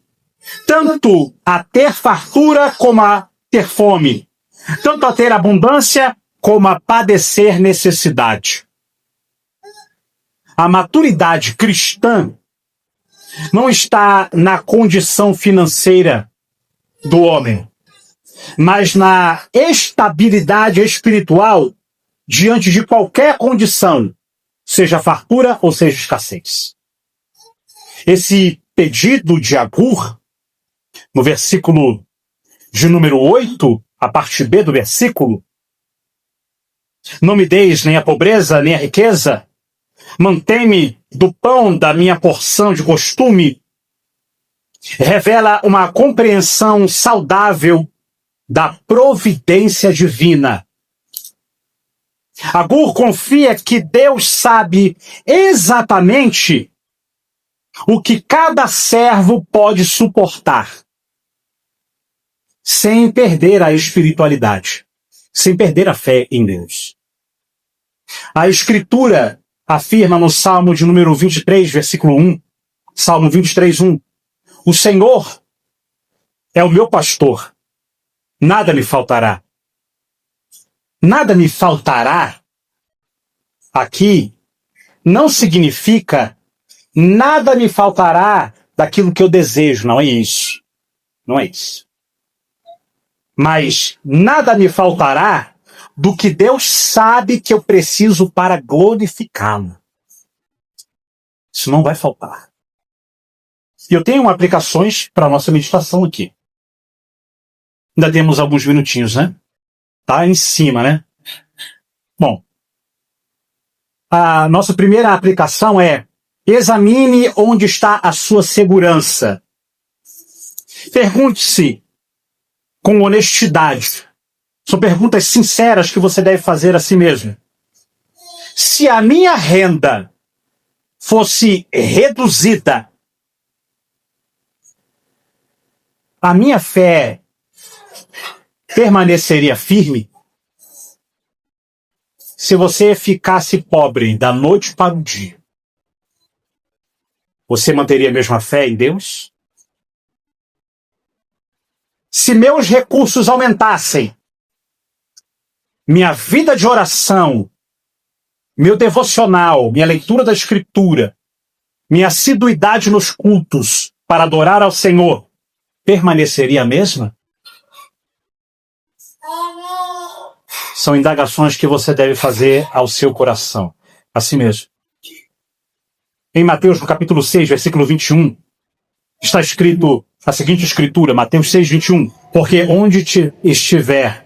tanto a ter fartura como a ter fome, tanto a ter abundância como a padecer necessidade. A maturidade cristã não está na condição financeira do homem, mas na estabilidade espiritual diante de qualquer condição, seja fartura ou seja escassez. Esse pedido de Agur, no versículo de número 8, a parte B do versículo, não me deis nem a pobreza nem a riqueza, mantém-me do pão da minha porção de costume, revela uma compreensão saudável da providência divina. Agur confia que Deus sabe exatamente o que cada servo pode suportar, sem perder a espiritualidade, sem perder a fé em Deus. A Escritura afirma no Salmo de número 23, versículo 1, Salmo 23, 1, o Senhor é o meu pastor, nada me faltará. Nada me faltará aqui não significa nada me faltará daquilo que eu desejo, não é isso. Não é isso. Mas nada me faltará do que Deus sabe que eu preciso para glorificá-lo. Isso não vai faltar. E eu tenho aplicações para a nossa meditação aqui. Ainda temos alguns minutinhos, né? Tá em cima, né? Bom, a nossa primeira aplicação é: examine onde está a sua segurança. Pergunte-se com honestidade. São perguntas sinceras que você deve fazer a si mesmo. Se a minha renda fosse reduzida, a minha fé permaneceria firme? Se você ficasse pobre da noite para o dia, você manteria a mesma fé em Deus? Se meus recursos aumentassem, minha vida de oração, meu devocional, minha leitura da Escritura, minha assiduidade nos cultos para adorar ao Senhor, permaneceria a mesma? São indagações que você deve fazer ao seu coração, a si mesmo. Em Mateus, no capítulo 6, versículo 21, está escrito a seguinte escritura, Mateus 6, 21. Porque onde estiver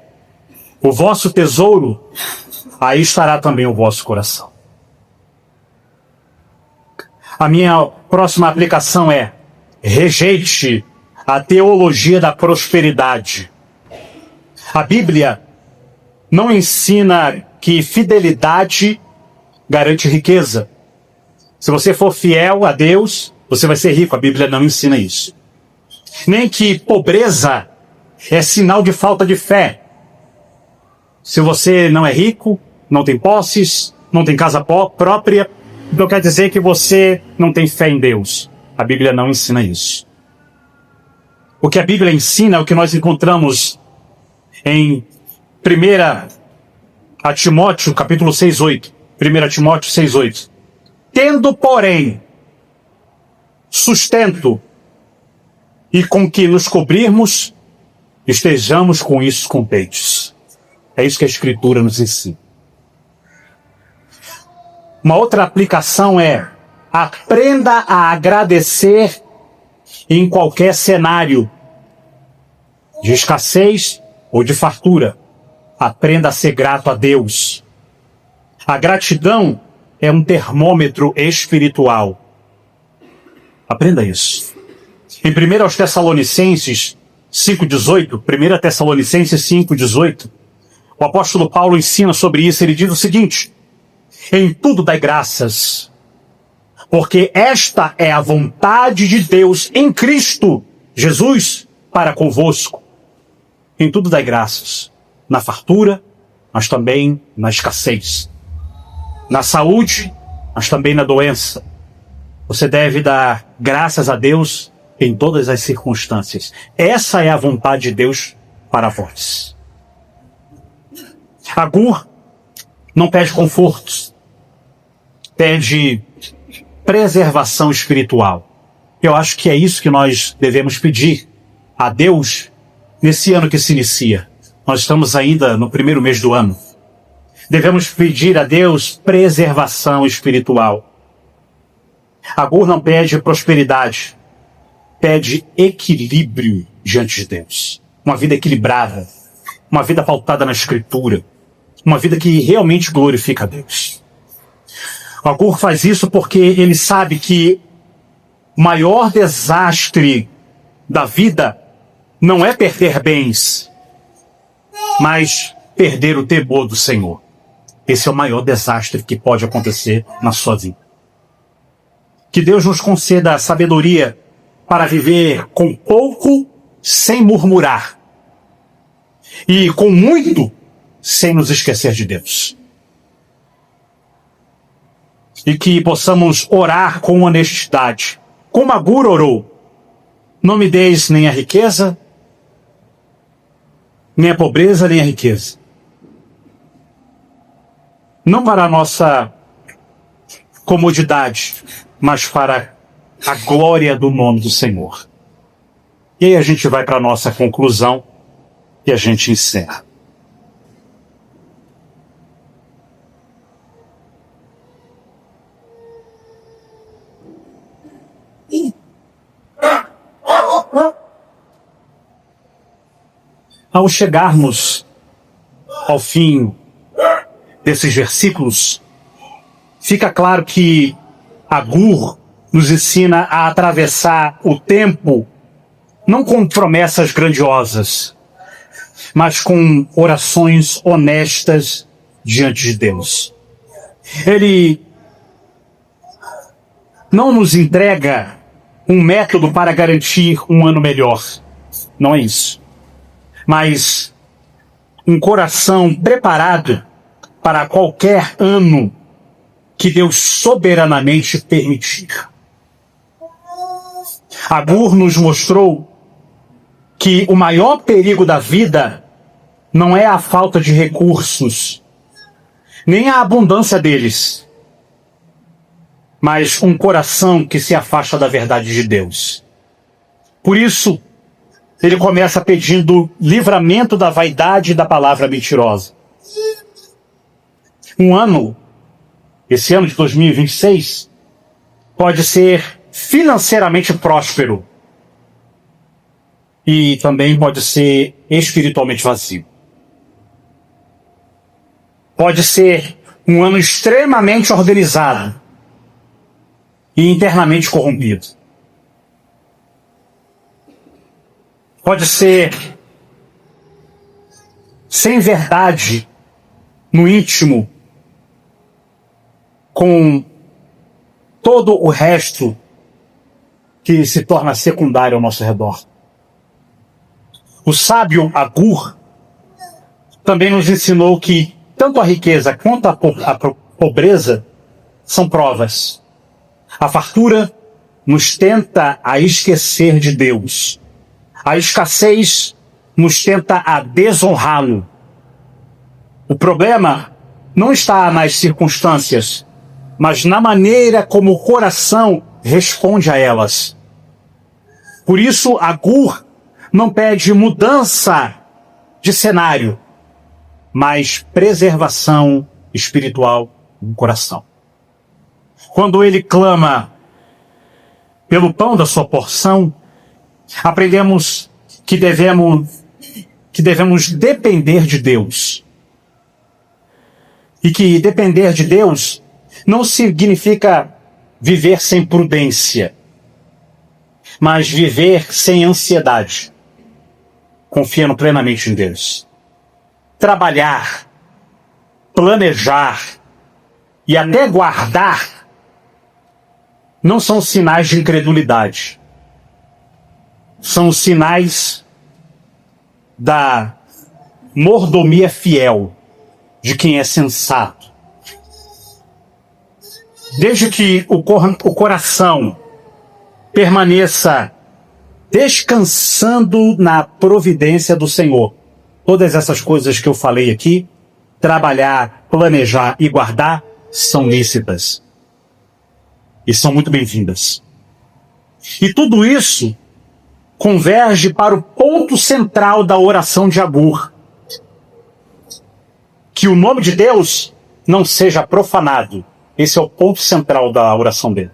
o vosso tesouro, aí estará também o vosso coração. A minha próxima aplicação é: rejeite a teologia da prosperidade. A Bíblia não ensina que fidelidade garante riqueza. Se você for fiel a Deus, você vai ser rico. A Bíblia não ensina isso. Nem que pobreza é sinal de falta de fé. Se você não é rico, não tem posses, não tem casa própria, então quer dizer que você não tem fé em Deus. A Bíblia não ensina isso. O que a Bíblia ensina é o que nós encontramos em 1 Timóteo, capítulo 6, 8. 1 Timóteo 6, 8. Tendo, porém, sustento e com que nos cobrirmos, estejamos com isso contentes. É isso que a Escritura nos ensina. Uma outra aplicação é: aprenda a agradecer em qualquer cenário de escassez ou de fartura. Aprenda a ser grato a Deus. A gratidão é um termômetro espiritual. Aprenda isso. Em 1 Tessalonicenses 5,18, 1 Tessalonicenses 5,18, o apóstolo Paulo ensina sobre isso. Ele diz o seguinte: em tudo dai graças, porque esta é a vontade de Deus em Cristo Jesus para convosco. Em tudo dai graças, na fartura, mas também na escassez, na saúde, mas também na doença. Você deve dar graças a Deus em todas as circunstâncias. Essa é a vontade de Deus para vós. Agur não pede confortos, pede preservação espiritual. Eu acho que é isso que nós devemos pedir a Deus nesse ano que se inicia. Nós estamos ainda no primeiro mês do ano. Devemos pedir a Deus preservação espiritual. Agur não pede prosperidade, pede equilíbrio diante de Deus. Uma vida equilibrada, uma vida pautada na Escritura, uma vida que realmente glorifica a Deus. O Agur faz isso porque ele sabe que o maior desastre da vida não é perder bens, mas perder o temor do Senhor. Esse é o maior desastre que pode acontecer na sua vida. Que Deus nos conceda a sabedoria para viver com pouco sem murmurar e com muito sem nos esquecer de Deus. E que possamos orar com honestidade, como Agur orou. Não me deis nem a riqueza, nem a pobreza, nem a riqueza. Não para a nossa comodidade, mas para a glória do nome do Senhor. E aí a gente vai para a nossa conclusão e a gente encerra. Ao chegarmos ao fim desses versículos, fica claro que Agur nos ensina a atravessar o tempo não com promessas grandiosas, mas com orações honestas diante de Deus. Ele não nos entrega um método para garantir um ano melhor. Não é isso. Mas um coração preparado para qualquer ano que Deus soberanamente permitir. Agur nos mostrou que o maior perigo da vida não é a falta de recursos, nem a abundância deles, mas um coração que se afasta da verdade de Deus. Por isso, ele começa pedindo livramento da vaidade e da palavra mentirosa. Esse ano de 2026, pode ser financeiramente próspero e também pode ser espiritualmente vazio. Pode ser um ano extremamente organizado e internamente corrompido. Pode ser sem verdade no íntimo, com todo o resto que se torna secundário ao nosso redor. O sábio Agur também nos ensinou que tanto a riqueza quanto a pobreza são provas. A fartura nos tenta a esquecer de Deus. A escassez nos tenta a desonrá-lo. O problema não está nas circunstâncias, mas na maneira como o coração responde a elas. Por isso, Agur não pede mudança de cenário, mas preservação espiritual do coração. Quando ele clama pelo pão da sua porção, aprendemos que devemos depender de Deus. E que depender de Deus não significa viver sem prudência, mas viver sem ansiedade, confiando plenamente em Deus. Trabalhar, planejar e até guardar não são sinais de incredulidade. São sinais da mordomia fiel de quem é sensato. Desde que o coração permaneça descansando na providência do Senhor, todas essas coisas que eu falei aqui, trabalhar, planejar e guardar, são lícitas. E são muito bem-vindas. E tudo isso converge para o ponto central da oração de Agur. Que o nome de Deus não seja profanado. Esse é o ponto central da oração dele.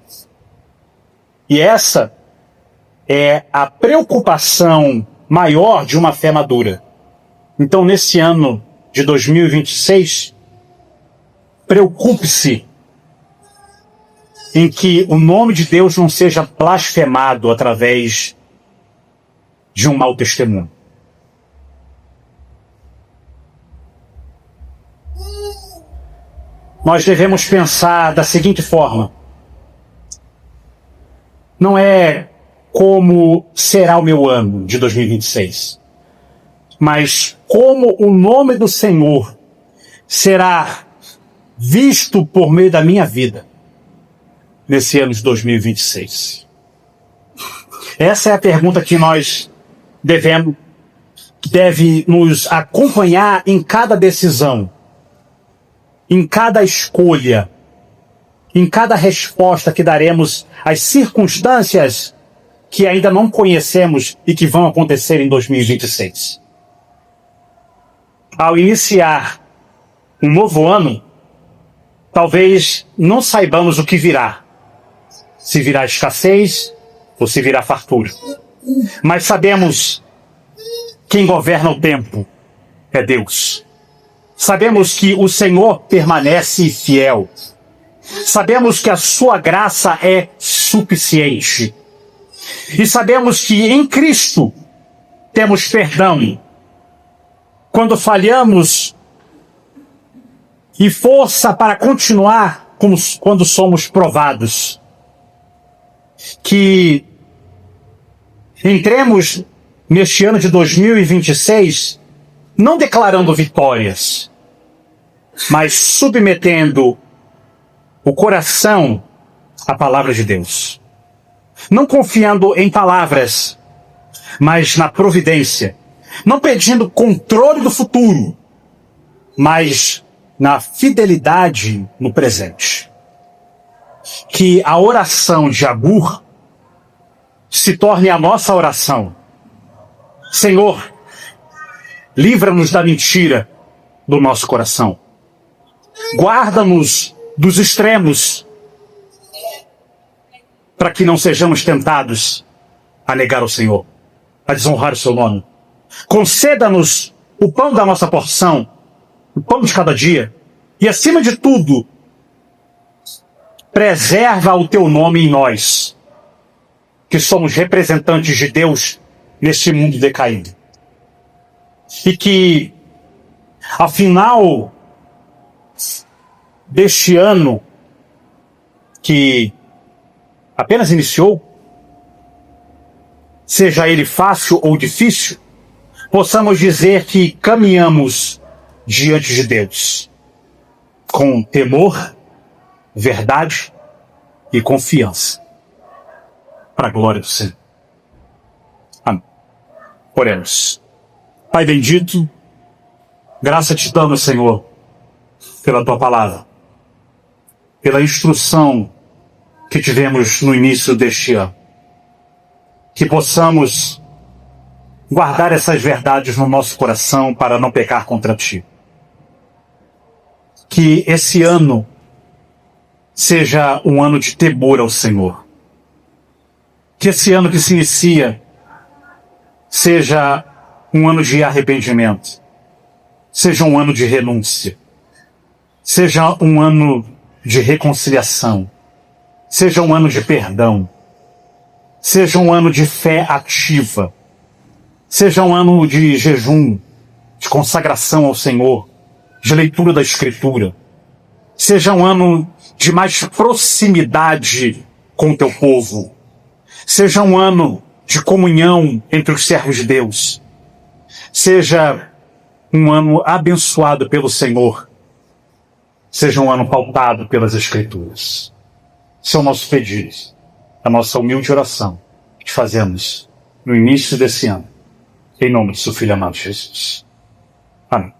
E essa é a preocupação maior de uma fé madura. Então, nesse ano de 2026, preocupe-se em que o nome de Deus não seja blasfemado através de um mau testemunho. nós devemos pensar da seguinte forma: não é como será o meu ano de 2026, mas como o nome do Senhor será visto por meio da minha vida nesse ano de 2026. Essa é a pergunta que nós deve nos acompanhar em cada decisão, em cada escolha, em cada resposta que daremos às circunstâncias que ainda não conhecemos e que vão acontecer em 2026. Ao iniciar um novo ano, talvez não saibamos o que virá. Se virá escassez ou se virá fartura. Mas sabemos quem governa o tempo é Deus. Sabemos que o Senhor permanece fiel. Sabemos que a sua graça é suficiente. E sabemos que em Cristo temos perdão quando falhamos e força para continuar quando somos provados. Que entremos neste ano de 2026 não declarando vitórias, mas submetendo o coração à palavra de Deus. Não confiando em palavras, mas na providência. Não pedindo controle do futuro, mas na fidelidade no presente. Que a oração de Agur se torne a nossa oração. Senhor, livra-nos da mentira do nosso coração. Guarda-nos dos extremos, para que não sejamos tentados a negar o Senhor, a desonrar o seu nome. Conceda-nos o pão da nossa porção, o pão de cada dia, e acima de tudo, preserva o teu nome em nós, que somos representantes de Deus neste mundo decaído. E que, ao final deste ano, que apenas iniciou, seja ele fácil ou difícil, possamos dizer que caminhamos diante de Deus com temor, verdade e confiança, para a glória do Senhor. Amém. Oremos. Pai bendito, graça te damos, Senhor, pela tua palavra, pela instrução que tivemos no início deste ano. Que possamos guardar essas verdades no nosso coração para não pecar contra ti. Que esse ano seja um ano de temor ao Senhor. Que esse ano que se inicia seja um ano de arrependimento. Seja um ano de renúncia. Seja um ano de reconciliação. Seja um ano de perdão. Seja um ano de fé ativa. Seja um ano de jejum, de consagração ao Senhor, de leitura da Escritura. Seja um ano de mais proximidade com o teu povo. Seja um ano de comunhão entre os servos de Deus. Seja um ano abençoado pelo Senhor. Seja um ano pautado pelas Escrituras. Esse é o nosso pedido, a nossa humilde oração que fazemos no início desse ano. Em nome do seu Filho amado Jesus. Amém.